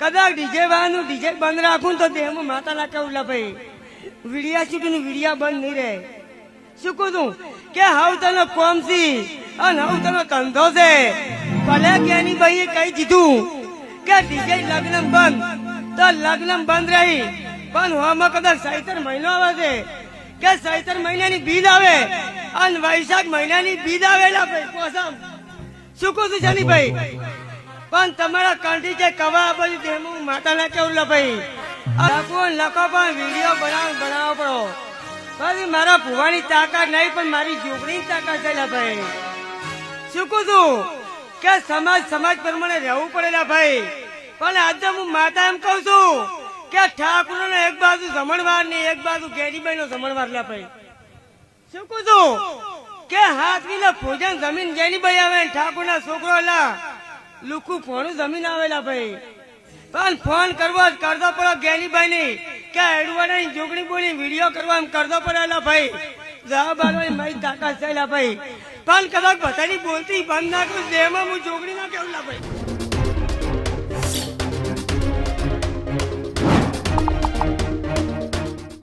કદાચ ડીજે વાળાનું ડીજે બંધ રાખું તો દેહમાં માતા લાગે ઉલા ભાઈ વીડિયા શૂટિંગ વીડિયા બંધ નહીં રહે શું કહું છું કે હાવ તને કોમ છી અને હાવ તને ધંધો છે ભલે જ્ઞાની ભાઈએ કહી દીધું કે ડીજે લગ્ન બંધ તો લગ્ન બંધ રહી પણ હોમાં કદાચ ચૈતર મહિનો આવે છે કે ચૈતર મહિનાની બીજ આવે અને વૈશાખ મહિનાની બીજ આવેલા ભાઈ કોસમ શું કહું છું જાની ભાઈ પણ તમારા કંઠી કે કવા બધું તેમાં માતા ના કેવું ભાઈ લખો પણ વિડીયો બનાવો પડો પછી મારા ભુવાની તાકાત નહીં પણ મારી જોગણી તાકાત છે ભાઈ શું કહું છું કે સમાજ પ્રમાણે રહેવું પડેલા ભાઈ પણ આજે હું માતા એમ કઉ છું કે ઠાકુર નો એક બાજુ જમણવાર ને એક બાજુ ગેરીબાઈ નો જમણવાર લા ભાઈ શું કહું છું કે હાથ વિના ભોજન જમીન ગેરીબાઈ આવે ઠાકુર ના છોકરો લા લુકુ ફોનું જમીન આવેલા ભાઈ પણ ફોન કરવો જ કરતો પડો ગેરીબાઈ ની કે એડવાડા જોગણી બોલી વિડીયો કરવા એમ કરતો પડેલા ભાઈ જવાબ આલવાની મારી તાકાત છે ભાઈ પણ કદાચ બધાની બોલતી બંધ ના કરું જેમાં હું જોગણી ના કેવું ભાઈ